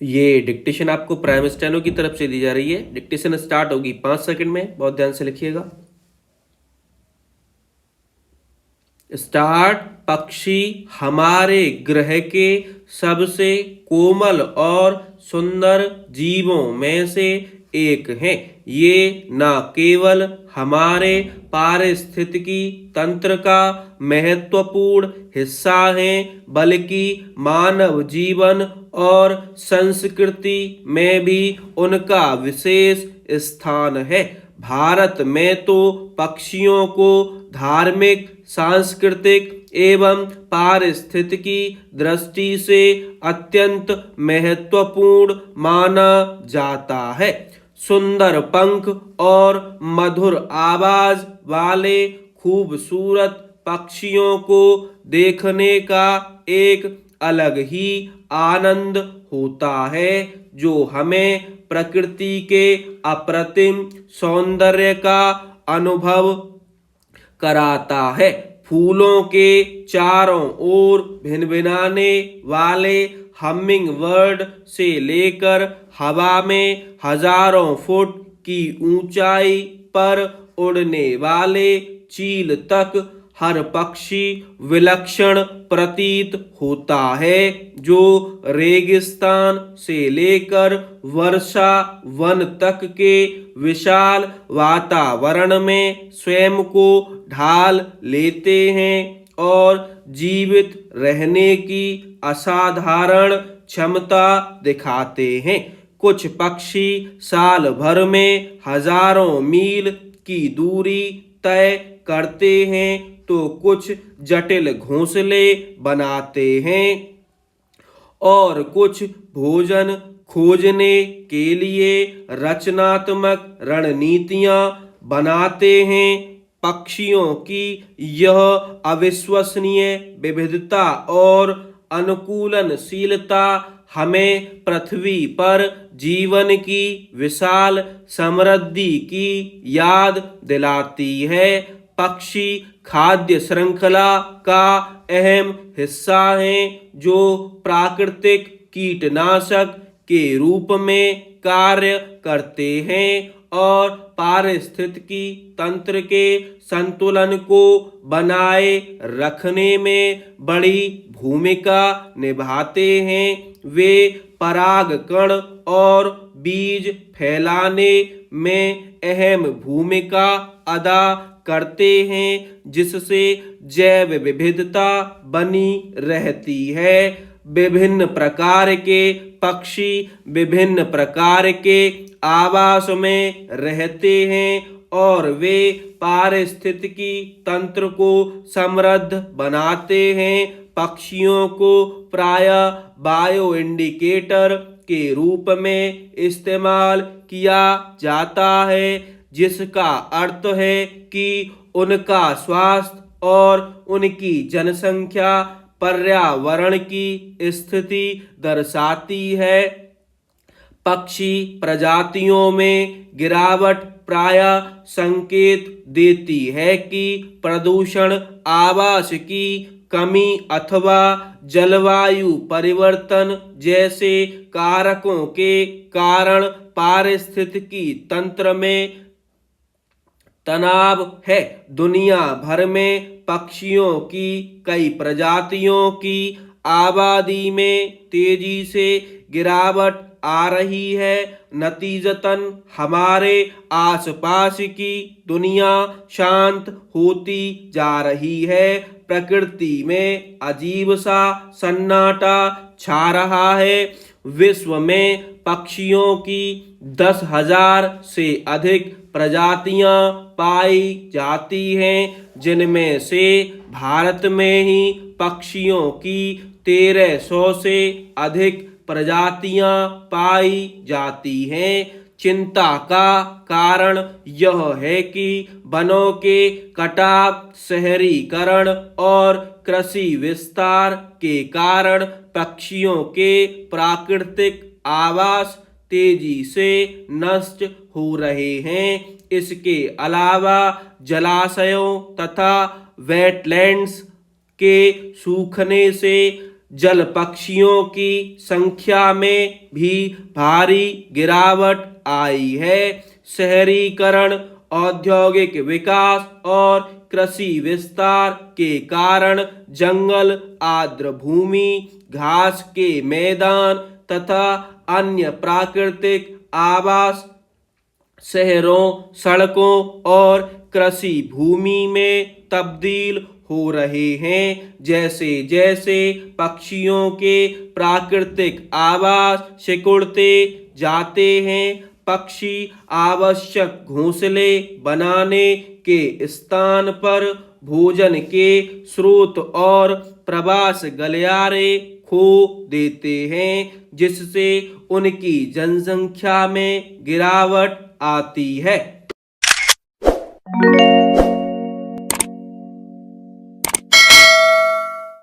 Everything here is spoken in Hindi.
ये डिक्टेशन आपको प्राइम स्टेनो की तरफ से दी जा रही है। डिक्टेशन स्टार्ट होगी 5 सेकंड में, बहुत ध्यान से लिखिएगा। स्टार्ट। पक्षी हमारे ग्रह के सबसे कोमल और सुंदर जीवों में से एक हैं। ये न केवल हमारे पारिस्थितिकी तंत्र का महत्वपूर्ण हिस्सा हैं, बल्कि मानव जीवन और संस्कृति में भी उनका विशेष स्थान है। भारत में तो पक्षियों को धार्मिक, सांस्कृतिक एवं पारिस्थितिकी दृष्टि से अत्यंत महत्वपूर्ण माना जाता है। सुंदर पंख और मधुर आवाज वाले खूबसूरत पक्षियों को देखने का एक अलग ही आनंद होता है, जो हमें प्रकृति के अप्रतिम सौंदर्य का अनुभव कराता है। फूलों के चारों ओर भिनभिनाने वाले हमिंग बर्ड से लेकर हवा में हजारों फुट की ऊंचाई पर उड़ने वाले चील तक हर पक्षी विलक्षण प्रतीत होता है, जो रेगिस्तान से लेकर वर्षा वन तक के विशाल वातावरण में स्वयं को ढाल लेते हैं और जीवित रहने की असाधारण क्षमता दिखाते हैं। कुछ पक्षी साल भर में हजारों मील की दूरी तय करते हैं, तो कुछ जटिल घोंसले बनाते हैं और कुछ भोजन खोजने के लिए रचनात्मक रणनीतियां बनाते हैं। पक्षियों की यह अविश्वसनीय विविधता और अनुकूलनशीलता हमें पृथ्वी पर जीवन की विशाल समृद्धि की याद दिलाती है। पक्षी खाद्य श्रृंखला का अहम हिस्सा हैं, जो प्राकृतिक कीटनाशक के रूप में कार्य करते हैं और पारिस्थितिकी तंत्र के संतुलन को बनाए रखने में बड़ी भूमिका निभाते हैं। वे परागकण और बीज फैलाने में अहम भूमिका अदा करते हैं, जिससे जैव विविधता बनी रहती है। विभिन्न प्रकार के पक्षी विभिन्न प्रकार के आवास में रहते हैं और वे पारिस्थितिकी तंत्र को समृद्ध बनाते हैं। पक्षियों को प्रायः बायो इंडिकेटर के रूप में इस्तेमाल किया जाता है, जिसका अर्थ है कि उनका स्वास्थ्य और उनकी जनसंख्या पर्यावरण की स्थिति दर्शाती है। पक्षी प्रजातियों में गिरावट प्रायः संकेत देती है कि प्रदूषण, आवास की कमी अथवा जलवायु परिवर्तन जैसे कारकों के कारण पारिस्थितिकी तंत्र में तनाव है। दुनिया भर में पक्षियों की कई प्रजातियों की आबादी में तेजी से गिरावट आ रही है। नतीजतन हमारे आसपास की दुनिया शांत होती जा रही है। प्रकृति में अजीब सा सन्नाटा छा रहा है। विश्व में पक्षियों की 10,000 से अधिक प्रजातियां पाई जाती हैं, जिनमें से भारत में ही पक्षियों की 1300 से अधिक प्रजातियां पाई जाती हैं। चिंता का कारण यह है कि वनों के कटाव, शहरीकरण और कृषि विस्तार के कारण पक्षियों के प्राकृतिक आवास तेजी से नष्ट हो रहे हैं। इसके अलावा जलाशयों तथा वेटलैंड्स के सूखने से जल पक्षियों की संख्या में भी भारी गिरावट आई है। शहरीकरण, औद्योगिक विकास और कृषि विस्तार के कारण जंगल, आर्द्र भूमि, घास के मैदान तथा अन्य प्राकृतिक आवास शहरों, सड़कों और कृषि भूमि में तब्दील हो रहे हैं। जैसे जैसे पक्षियों के प्राकृतिक आवास सिकुड़ते जाते हैं, पक्षी आवश्यक घोंसले बनाने के स्थान पर भोजन के स्रोत और प्रवास गलियारे खो देते हैं, जिससे उनकी जनसंख्या में गिरावट आती है।